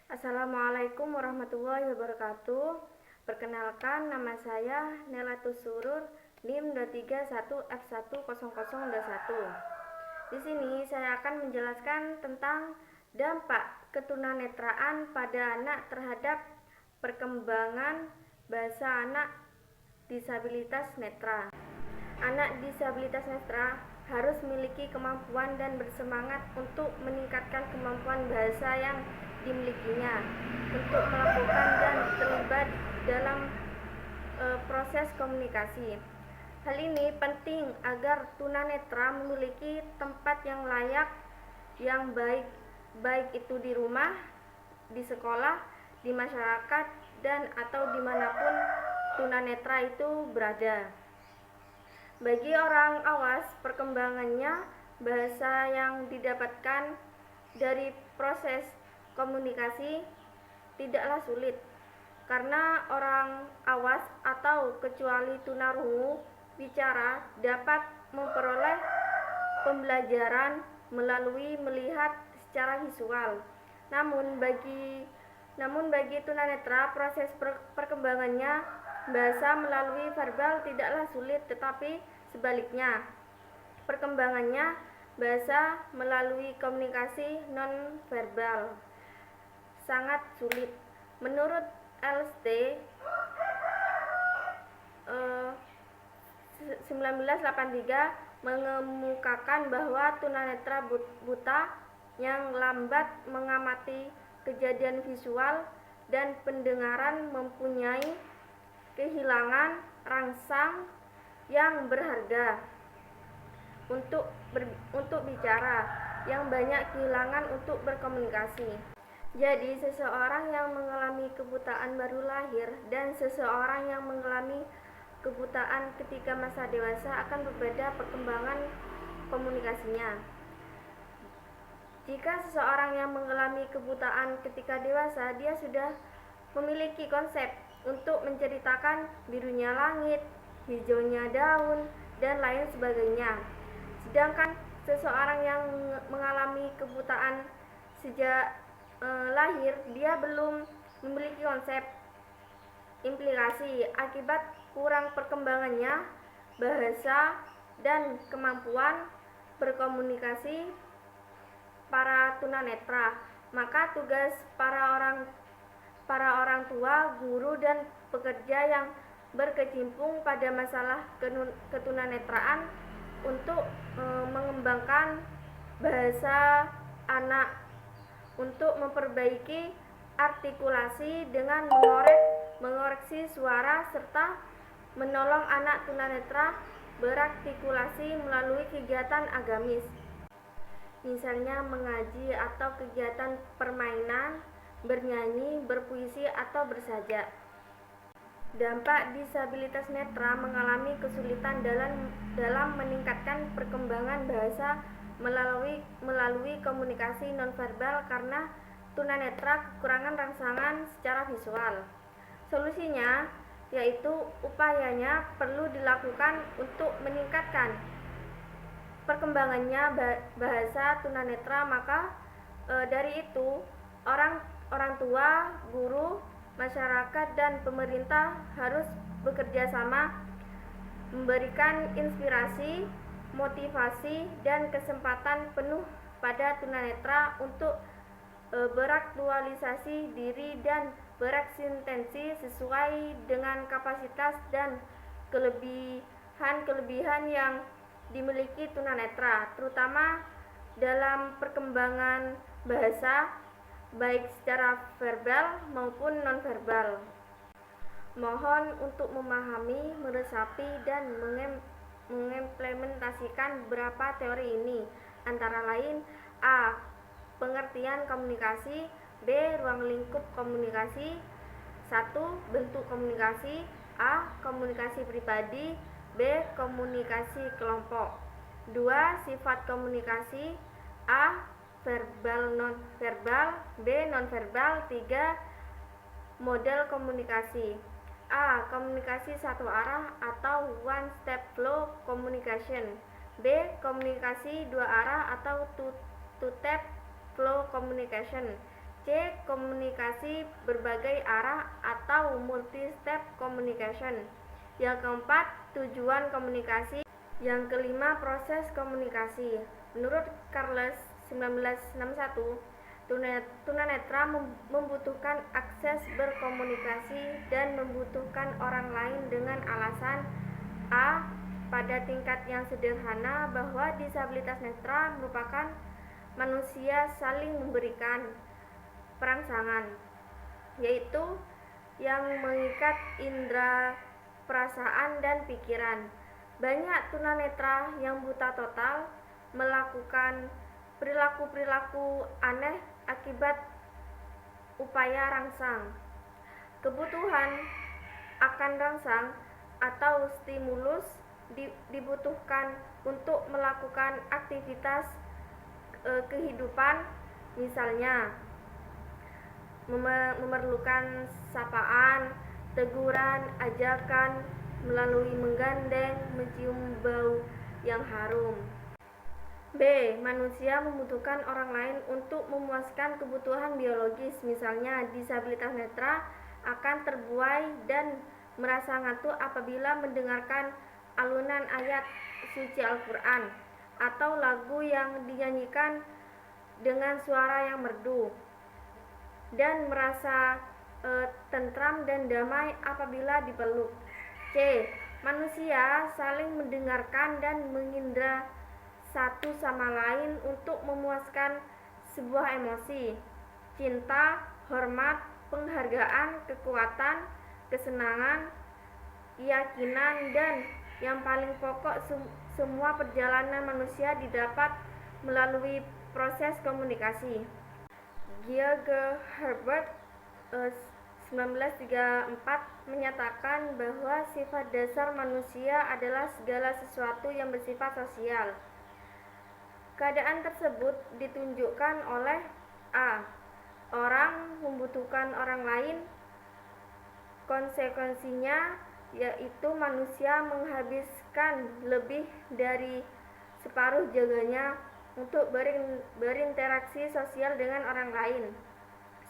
Assalamualaikum warahmatullahi wabarakatuh. Perkenalkan, nama saya Nelatus Surur, NIM 231F10021. Di sini saya akan menjelaskan tentang dampak ketunanetraan pada anak terhadap perkembangan bahasa anak disabilitas netra. Anak disabilitas netra harus memiliki kemampuan dan bersemangat untuk meningkatkan kemampuan bahasa yang dimilikinya, untuk melakukan dan terlibat dalam proses komunikasi. Hal ini penting agar tunanetra memiliki tempat yang layak, yang baik itu di rumah, di sekolah, di masyarakat, dan atau dimanapun tunanetra itu berada. Bagi orang awas, perkembangannya bahasa yang didapatkan dari proses komunikasi tidaklah sulit, karena orang awas atau kecuali tunarungu bicara dapat memperoleh pembelajaran melalui melihat secara visual. Namun bagi tunanetra, proses perkembangannya bahasa melalui verbal tidaklah sulit, tetapi sebaliknya, perkembangannya bahasa melalui komunikasi non-verbal sangat sulit. Menurut LST 1983 mengemukakan bahwa tunanetra buta yang lambat mengamati kejadian visual dan pendengaran mempunyai kehilangan rangsang yang berharga untuk bicara, yang banyak kehilangan untuk berkomunikasi. Jadi, seseorang yang mengalami kebutaan baru lahir dan seseorang yang mengalami kebutaan ketika masa dewasa akan berbeda perkembangan komunikasinya. Jika seseorang yang mengalami kebutaan ketika dewasa, dia sudah memiliki konsep untuk menceritakan birunya langit, hijaunya daun, dan lain sebagainya. Sedangkan seseorang yang mengalami kebutaan sejak lahir, dia belum memiliki konsep implikasi akibat kurang perkembangannya bahasa dan kemampuan berkomunikasi para tunanetra. Maka tugas para orang tua, guru, dan pekerja yang berkecimpung pada masalah ketunanetraan untuk mengembangkan bahasa anak, untuk memperbaiki artikulasi dengan mengoreksi suara, serta menolong anak tunanetra berartikulasi melalui kegiatan agamis, misalnya mengaji atau kegiatan permainan, bernyanyi, berpuisi, atau bersajak. Dampak disabilitas netra mengalami kesulitan dalam meningkatkan perkembangan bahasa melalui komunikasi nonverbal karena tunanetra kekurangan rangsangan secara visual. Solusinya yaitu upayanya perlu dilakukan untuk meningkatkan perkembangannya bahasa tunanetra. Maka dari itu orang tua, guru, masyarakat, dan pemerintah harus bekerja sama, memberikan inspirasi, motivasi, dan kesempatan penuh pada tunanetra untuk beraktualisasi diri dan bereksistensi sesuai dengan kapasitas dan kelebihan yang dimiliki tunanetra, terutama dalam perkembangan bahasa, baik secara verbal maupun nonverbal. Mohon untuk memahami, meresapi, dan mengimplementasikan beberapa teori ini, antara lain: A. Pengertian komunikasi. B. Ruang lingkup komunikasi. 1. Bentuk komunikasi. A. Komunikasi pribadi. B. Komunikasi kelompok. 2. Sifat komunikasi. A. Verbal nonverbal. B. Nonverbal. 3. Model komunikasi. A. Komunikasi satu arah atau one step flow communication. B. Komunikasi dua arah atau two step flow communication. C. Komunikasi berbagai arah atau multi-step communication. Yang keempat, tujuan komunikasi. Yang kelima, proses komunikasi. Menurut Charles 1961, tunanetra membutuhkan akses berkomunikasi dan membutuhkan orang lain dengan alasan A. Pada tingkat yang sederhana bahwa disabilitas netra merupakan manusia saling memberikan perangsangan, yaitu yang mengikat indera perasaan dan pikiran. Banyak tunanetra yang buta total melakukan perilaku-perilaku aneh akibat upaya rangsang. Kebutuhan akan rangsang atau stimulus dibutuhkan untuk melakukan aktivitas kehidupan, misalnya memerlukan sapaan, teguran, ajakan melalui menggandeng, mencium bau yang harum. B. Manusia membutuhkan orang lain untuk memuaskan kebutuhan biologis, misalnya disabilitas netra akan terbuai dan merasa ngantuk apabila mendengarkan alunan ayat suci Al-Quran atau lagu yang dinyanyikan dengan suara yang merdu, dan merasa tentram dan damai apabila dipeluk. C. Manusia saling mendengarkan dan mengindra satu sama lain untuk memuaskan sebuah emosi: cinta, hormat, penghargaan, kekuatan, kesenangan, keyakinan, dan yang paling pokok, semua perjalanan manusia didapat melalui proses komunikasi. G. Herbert 1934 menyatakan bahwa sifat dasar manusia adalah segala sesuatu yang bersifat sosial. Keadaan tersebut ditunjukkan oleh A. Orang membutuhkan orang lain. Konsekuensinya yaitu manusia menghabiskan lebih dari separuh jaganya untuk berinteraksi sosial dengan orang lain.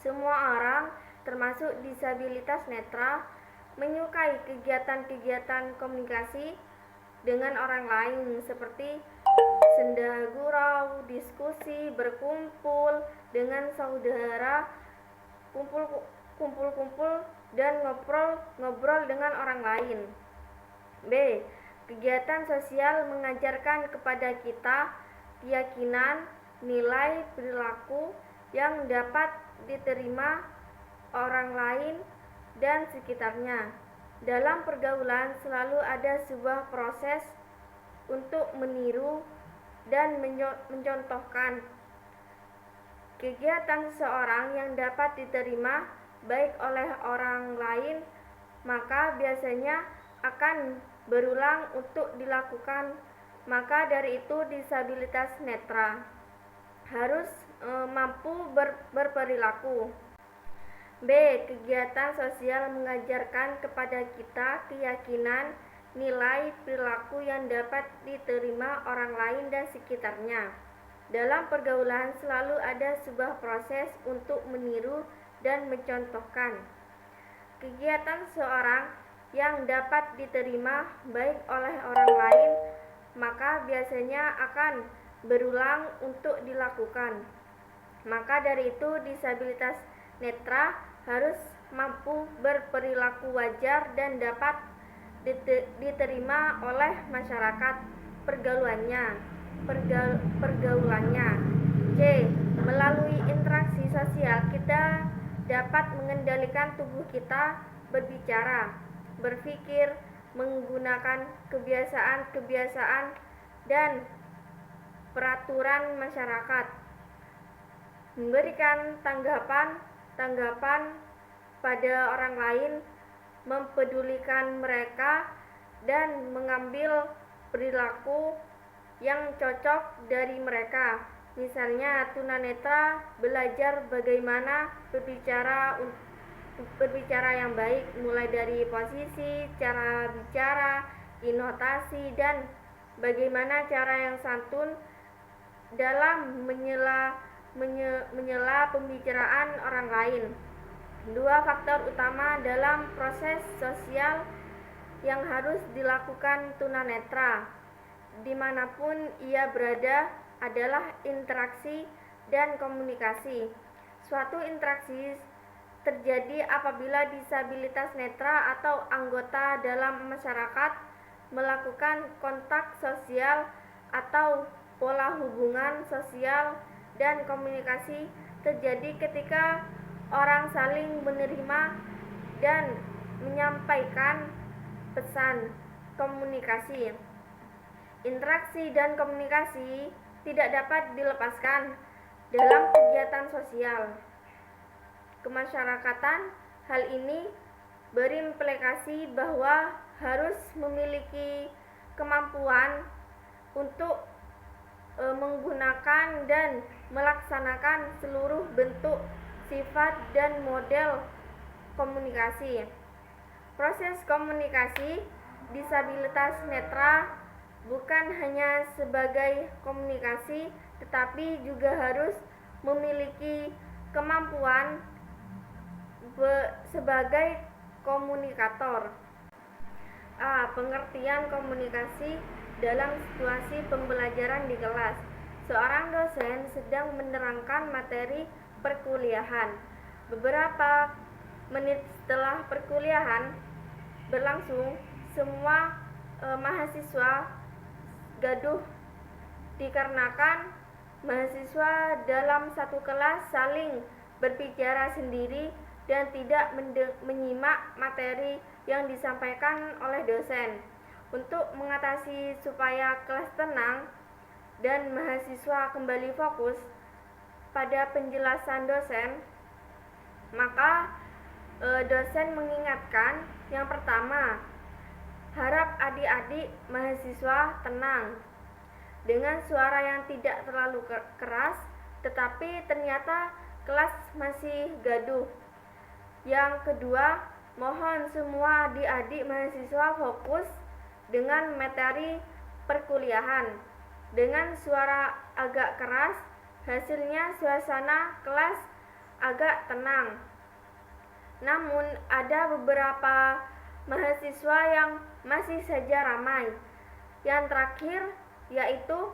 Semua orang, termasuk disabilitas netra, menyukai kegiatan-kegiatan komunikasi dengan orang lain seperti senda gurau, diskusi, berkumpul dengan saudara, kumpul-kumpul, dan ngobrol dengan orang lain. B. Kegiatan sosial mengajarkan kepada kita keyakinan, nilai, perilaku yang dapat diterima orang lain dan sekitarnya. Dalam pergaulan selalu ada sebuah proses untuk meniru dan mencontohkan kegiatan seseorang yang dapat diterima baik oleh orang lain, maka biasanya akan berulang untuk dilakukan. Maka dari itu disabilitas netra harus mampu berperilaku. B. Kegiatan sosial mengajarkan kepada kita keyakinan, nilai, perilaku yang dapat diterima orang lain dan sekitarnya. Dalam pergaulan selalu ada sebuah proses untuk meniru dan mencontohkan kegiatan seseorang yang dapat diterima baik oleh orang lain, maka biasanya akan berulang untuk dilakukan. Maka dari itu disabilitas netra harus mampu berperilaku wajar dan dapat diterima oleh masyarakat pergaulannya. C. Melalui interaksi sosial kita dapat mengendalikan tubuh kita, berbicara, berpikir, menggunakan kebiasaan-kebiasaan dan peraturan masyarakat, memberikan tanggapan pada orang lain, mempedulikan mereka, dan mengambil perilaku yang cocok dari mereka. Misalnya tunanetra belajar bagaimana berbicara yang baik, mulai dari posisi, cara bicara, intonasi, dan bagaimana cara yang santun dalam menyela menyela pembicaraan orang lain. Dua faktor utama dalam proses sosial yang harus dilakukan tunanetra dimanapun ia berada adalah interaksi dan komunikasi. Suatu interaksi terjadi apabila disabilitas netra atau anggota dalam masyarakat melakukan kontak sosial atau pola hubungan sosial, dan komunikasi terjadi ketika orang saling menerima dan menyampaikan pesan. Komunikasi, interaksi dan komunikasi tidak dapat dilepaskan dalam kegiatan sosial kemasyarakatan. Hal ini berimplikasi bahwa harus memiliki kemampuan untuk menggunakan dan melaksanakan seluruh bentuk, sifat, dan model komunikasi. Proses komunikasi disabilitas netra bukan hanya sebagai komunikasi, tetapi juga harus memiliki kemampuan sebagai komunikator. Pengertian komunikasi dalam situasi pembelajaran di kelas. Seorang dosen sedang menerangkan materi perkuliahan. Beberapa menit setelah perkuliahan berlangsung, semua mahasiswa gaduh dikarenakan mahasiswa dalam satu kelas saling berbicara sendiri dan tidak menyimak materi yang disampaikan oleh dosen. Untuk mengatasi supaya kelas tenang dan mahasiswa kembali fokus pada penjelasan dosen, maka dosen mengingatkan, yang pertama, harap adik-adik mahasiswa tenang dengan suara yang tidak terlalu keras, tetapi ternyata kelas masih gaduh. Yang kedua, mohon semua adik-adik mahasiswa fokus dengan materi perkuliahan. Dengan suara agak keras, hasilnya suasana kelas agak tenang. Namun ada beberapa mahasiswa yang masih saja ramai. Yang terakhir yaitu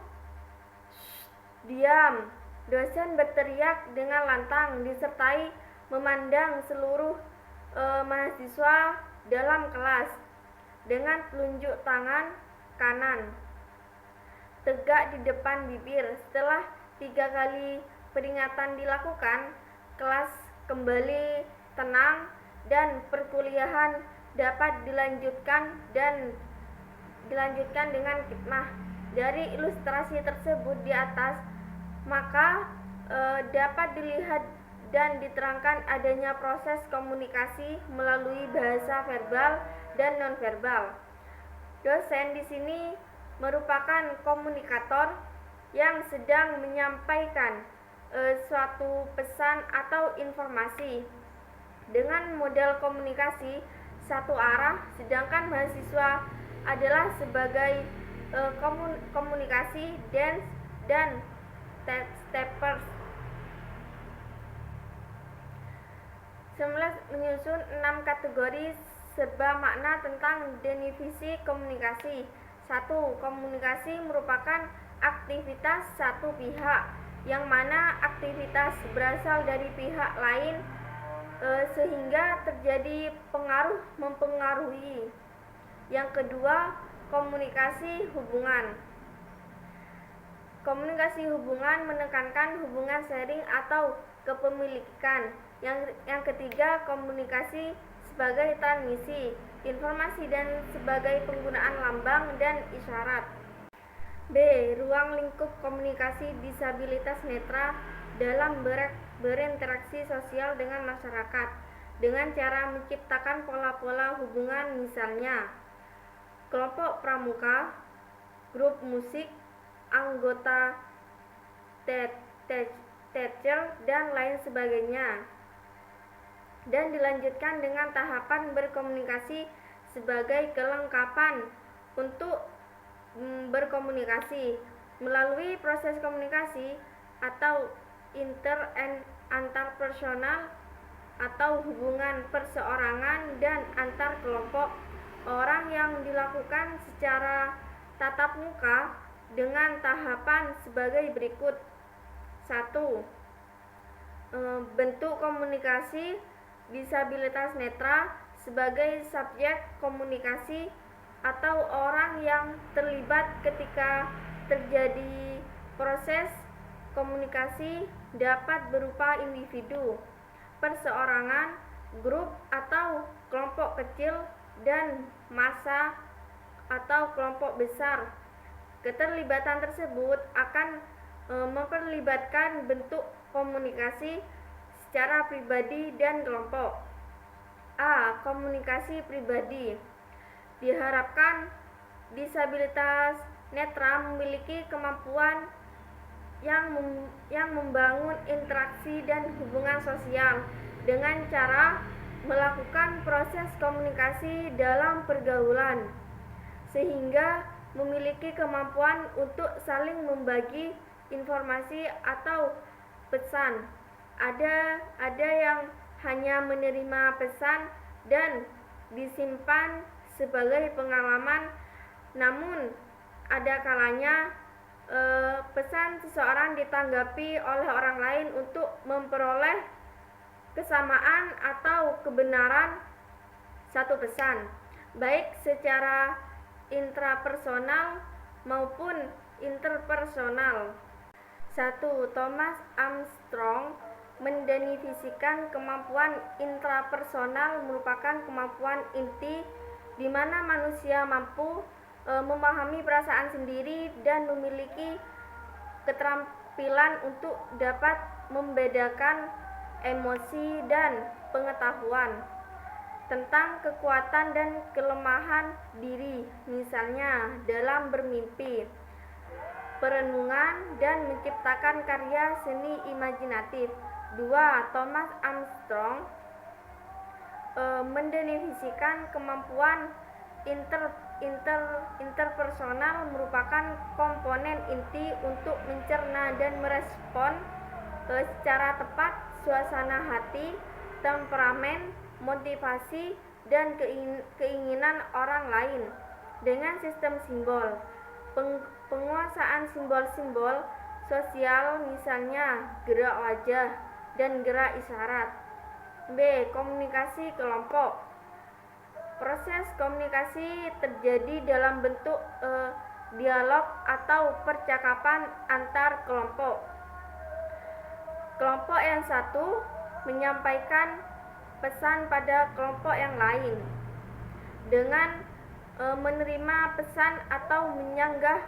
diam. Dosen berteriak dengan lantang disertai memandang seluruh mahasiswa dalam kelas dengan telunjuk tangan kanan tegak di depan bibir. Setelah 3 kali peringatan dilakukan, kelas kembali tenang dan perkuliahan dapat dilanjutkan dengan khidmah. Dari ilustrasi tersebut di atas, maka dapat dilihat dan diterangkan adanya proses komunikasi melalui bahasa verbal dan nonverbal. Dosen di sini merupakan komunikator yang sedang menyampaikan suatu pesan atau informasi dengan model komunikasi satu arah, sedangkan mahasiswa adalah sebagai komunikasi dance dan steppers. 19 menyusun 6 kategori serba makna tentang definisi komunikasi. 1. Komunikasi merupakan aktivitas satu pihak, yang mana aktivitas berasal dari pihak lain sehingga terjadi pengaruh mempengaruhi. Yang kedua, komunikasi hubungan. Komunikasi hubungan menekankan hubungan sharing atau kepemilikan. Yang ketiga, komunikasi sebagai transmisi informasi dan sebagai penggunaan lambang dan isyarat. B. Ruang lingkup komunikasi disabilitas netra dalam berinteraksi sosial dengan masyarakat dengan cara menciptakan pola-pola hubungan, misalnya kelompok pramuka, grup musik, anggota teacher, dan lain sebagainya. Dan dilanjutkan dengan tahapan berkomunikasi sebagai kelengkapan untuk berkomunikasi. Melalui proses komunikasi atau antarpersonal atau hubungan perseorangan dan antar kelompok orang yang dilakukan secara tatap muka dengan tahapan sebagai berikut. 1. Bentuk komunikasi disabilitas netra sebagai subjek komunikasi atau orang yang terlibat ketika terjadi proses komunikasi dapat berupa individu, perseorangan, grup atau kelompok kecil, dan massa atau kelompok besar. Keterlibatan tersebut akan memperlibatkan bentuk komunikasi secara pribadi dan kelompok. A. Komunikasi pribadi. Diharapkan disabilitas netra memiliki kemampuan yang membangun interaksi dan hubungan sosial dengan cara melakukan proses komunikasi dalam pergaulan, sehingga memiliki kemampuan untuk saling membagi informasi atau pesan. Ada yang hanya menerima pesan dan disimpan sebagai pengalaman, namun ada kalanya pesan seseorang ditanggapi oleh orang lain untuk memperoleh kesamaan atau kebenaran satu pesan, baik secara intrapersonal maupun interpersonal. 1. Thomas Armstrong mendefinisikan kemampuan intrapersonal merupakan kemampuan inti di mana manusia mampu memahami perasaan sendiri dan memiliki keterampilan untuk dapat membedakan emosi dan pengetahuan tentang kekuatan dan kelemahan diri, misalnya dalam bermimpi, perenungan, dan menciptakan karya seni imajinatif. 2. Thomas Armstrong mendefinisikan kemampuan interpersonal merupakan komponen inti untuk mencerna dan merespon secara tepat suasana hati, temperamen, motivasi, dan keinginan orang lain dengan sistem simbol. Penguasaan simbol-simbol sosial, misalnya gerak wajah dan gerak isyarat. B. Komunikasi kelompok. Proses komunikasi terjadi dalam bentuk dialog atau percakapan antar kelompok. Kelompok yang satu menyampaikan pesan pada kelompok yang lain dengan menerima pesan atau menyanggah,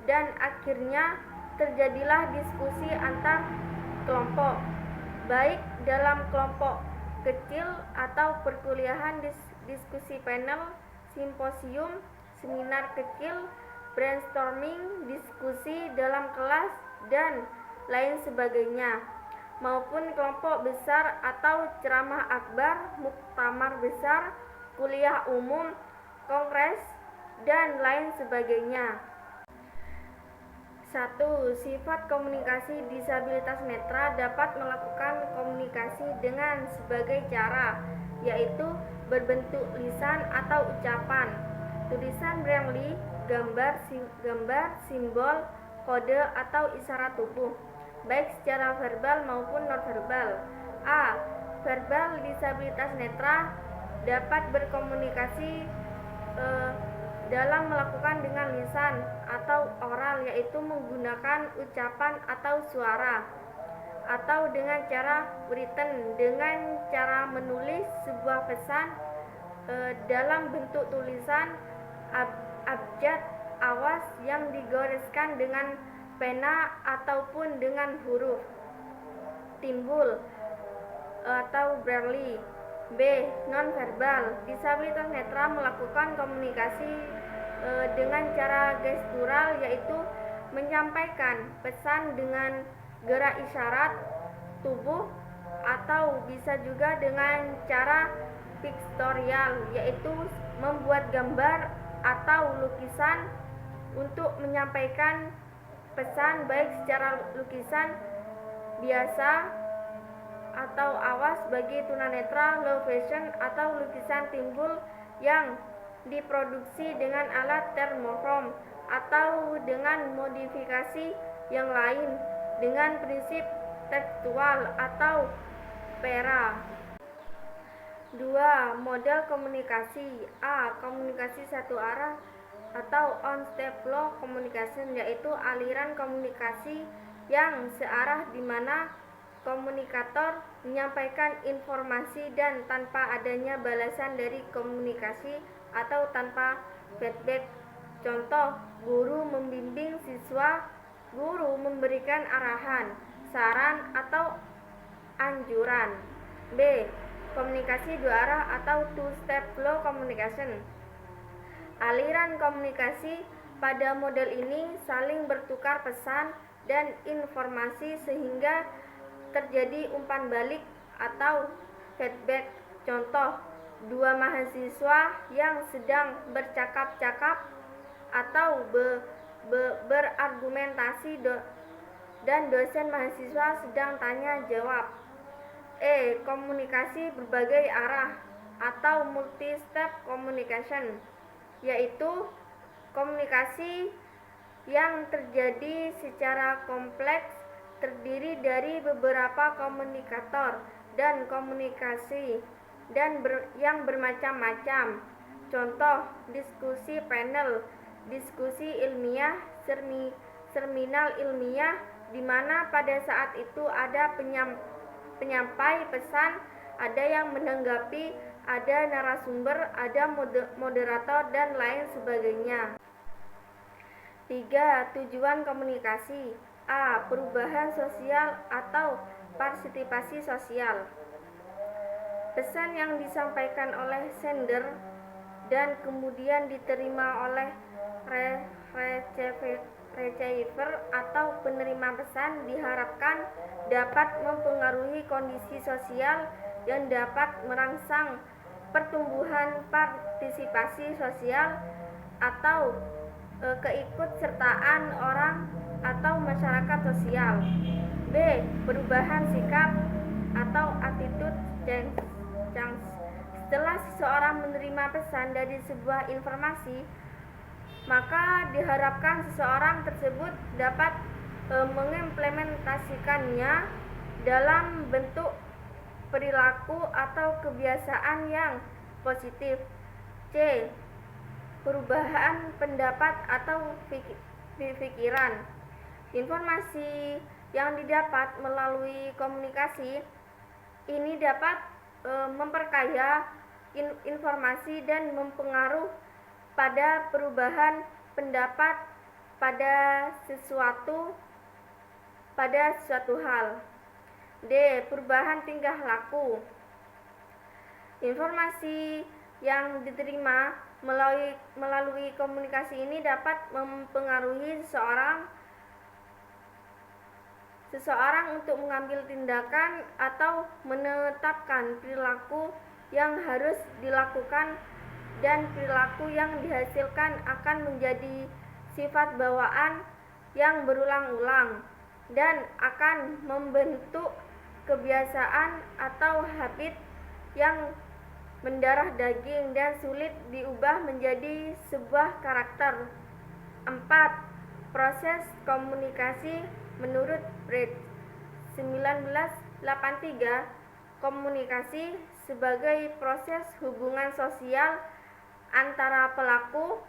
dan akhirnya terjadilah diskusi antar kelompok, baik dalam kelompok kecil atau perkuliahan, diskusi panel, simposium, seminar kecil, brainstorming, diskusi dalam kelas, dan lain sebagainya, maupun kelompok besar atau ceramah akbar, muktamar besar, kuliah umum, kongres, dan lain sebagainya. 1. Sifat komunikasi disabilitas netra dapat melakukan komunikasi dengan sebagai cara, yaitu berbentuk lisan atau ucapan, tulisan braille, gambar, simbol, kode, atau isyarat tubuh, baik secara verbal maupun nonverbal. A. Verbal disabilitas netra dapat berkomunikasi dalam melakukan dengan lisan atau oral, yaitu menggunakan ucapan atau suara, atau dengan cara written, dengan cara menulis sebuah pesan dalam bentuk tulisan abjad awas yang digoreskan dengan pena ataupun dengan huruf timbul atau braille. B. Nonverbal disabilitas netra melakukan komunikasi dengan cara gestural, yaitu menyampaikan pesan dengan gerak isyarat tubuh, atau bisa juga dengan cara pictorial, yaitu membuat gambar atau lukisan untuk menyampaikan pesan, baik secara lukisan biasa atau awas bagi tunanetra, low vision atau lukisan timbul yang diproduksi dengan alat termoform atau dengan modifikasi yang lain dengan prinsip tekstual atau pera. 2. Model komunikasi. A. Komunikasi satu arah atau on-step flow communication, yaitu aliran komunikasi yang searah di mana komunikator menyampaikan informasi dan tanpa adanya balasan dari komunikasi atau tanpa feedback. Contoh, guru membimbing siswa, guru memberikan arahan, saran atau anjuran. B. Komunikasi dua arah atau two-step flow communication. Aliran komunikasi pada model ini saling bertukar pesan dan informasi sehingga terjadi umpan balik atau feedback. Contoh, dua mahasiswa yang sedang bercakap-cakap atau berargumentasi dan dosen mahasiswa sedang tanya jawab. E. Komunikasi berbagai arah atau multi-step communication, yaitu komunikasi yang terjadi secara kompleks terdiri dari beberapa komunikator dan komunikasi yang bermacam-macam. Contoh, diskusi panel, diskusi ilmiah, seminar ilmiah, di mana pada saat itu ada penyampai pesan, ada yang menanggapi, ada narasumber, ada moderator, dan lain sebagainya. 3. Tujuan komunikasi. A. Perubahan sosial atau partisipasi sosial. Pesan yang disampaikan oleh sender dan kemudian diterima oleh receiver atau penerima pesan diharapkan dapat mempengaruhi kondisi sosial yang dapat merangsang pertumbuhan partisipasi sosial atau keikutsertaan orang atau masyarakat sosial. B. Perubahan sikap atau attitude change. Setelah seseorang menerima pesan dari sebuah informasi, maka diharapkan seseorang tersebut dapat mengimplementasikannya dalam bentuk perilaku atau kebiasaan yang positif. C. Perubahan pendapat atau pikiran. Informasi yang didapat melalui komunikasi ini dapat memperkaya informasi dan mempengaruhi pada perubahan pendapat pada suatu hal. D. Perubahan tingkah laku. Informasi yang diterima melalui komunikasi ini dapat mempengaruhi seseorang untuk mengambil tindakan atau menetapkan perilaku yang harus dilakukan, dan perilaku yang dihasilkan akan menjadi sifat bawaan yang berulang-ulang dan akan membentuk kebiasaan atau habit yang mendarah daging dan sulit diubah menjadi sebuah karakter. 4. Proses komunikasi menurut Brecht 1983. Komunikasi sebagai proses hubungan sosial antara pelaku,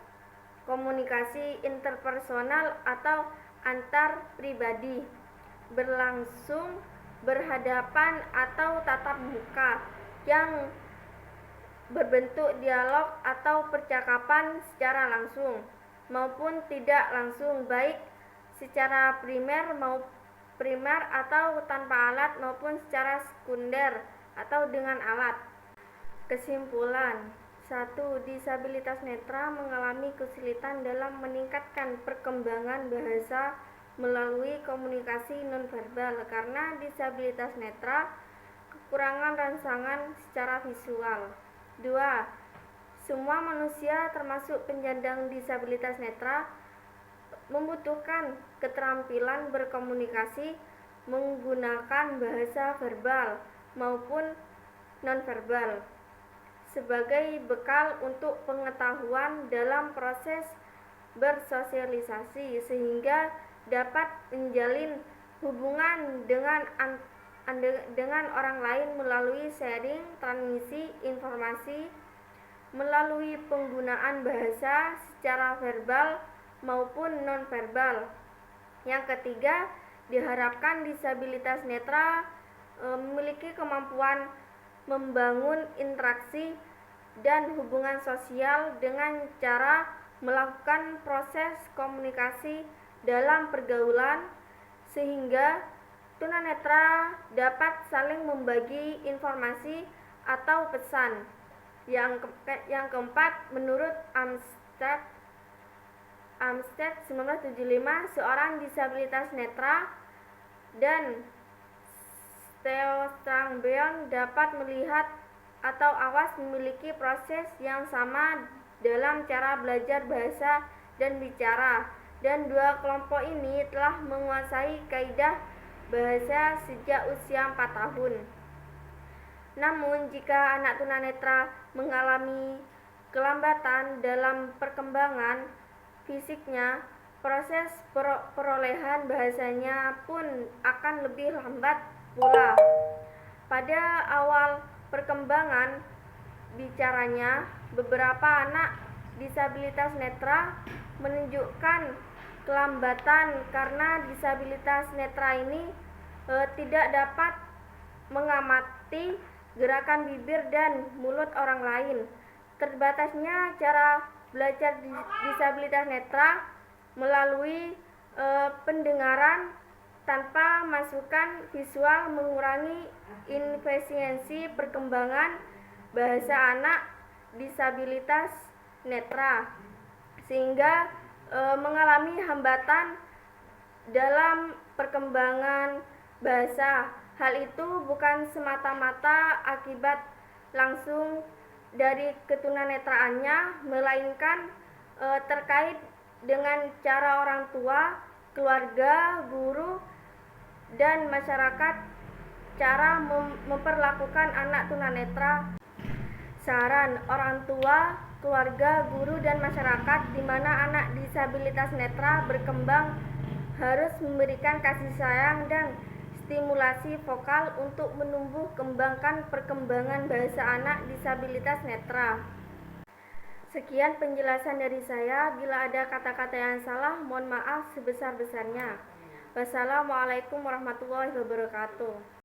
komunikasi interpersonal atau antar pribadi, berlangsung berhadapan atau tatap muka, yang berbentuk dialog atau percakapan secara langsung maupun tidak langsung, baik secara primer atau tanpa alat maupun secara sekunder atau dengan alat. Kesimpulan. 1. Disabilitas netra mengalami kesulitan dalam meningkatkan perkembangan bahasa melalui komunikasi nonverbal karena disabilitas netra kekurangan rangsangan secara visual. 2. Semua manusia termasuk penyandang disabilitas netra membutuhkan keterampilan berkomunikasi menggunakan bahasa verbal maupun nonverbal sebagai bekal untuk pengetahuan dalam proses bersosialisasi, sehingga dapat menjalin hubungan dengan orang lain melalui sharing, transmisi informasi, melalui penggunaan bahasa secara verbal maupun nonverbal. Yang ketiga, diharapkan disabilitas netra memiliki kemampuan membangun interaksi dan hubungan sosial dengan cara melakukan proses komunikasi dalam pergaulan, sehingga tunanetra dapat saling membagi informasi atau pesan. Yang keempat, menurut Amsterdam 1975, seorang disabilitas netra dan Theo Strangbeon dapat melihat atau awas memiliki proses yang sama dalam cara belajar bahasa dan bicara, dan dua kelompok ini telah menguasai kaidah bahasa sejak usia 4 tahun. Namun, jika anak tunanetra mengalami kelambatan dalam perkembangan fisiknya, proses perolehan bahasanya pun akan lebih lambat pula. Pada awal perkembangan bicaranya, beberapa anak disabilitas netra menunjukkan kelambatan karena disabilitas netra ini tidak dapat mengamati gerakan bibir dan mulut orang lain. Terbatasnya cara belajar disabilitas netra melalui pendengaran tanpa masukan visual mengurangi efisiensi perkembangan bahasa anak disabilitas netra, sehingga mengalami hambatan dalam perkembangan bahasa. Hal itu bukan semata-mata akibat langsung dari ketunanetraannya, melainkan terkait dengan cara orang tua, keluarga, guru, dan masyarakat cara memperlakukan anak tunanetra. Saran orang tua, keluarga, guru, dan masyarakat di mana anak disabilitas netra berkembang harus memberikan kasih sayang dan stimulasi vokal untuk menumbuh kembangkan perkembangan bahasa anak disabilitas netra. Sekian penjelasan dari saya. Bila ada kata-kata yang salah, mohon maaf sebesar-besarnya. Wassalamualaikum warahmatullahi wabarakatuh.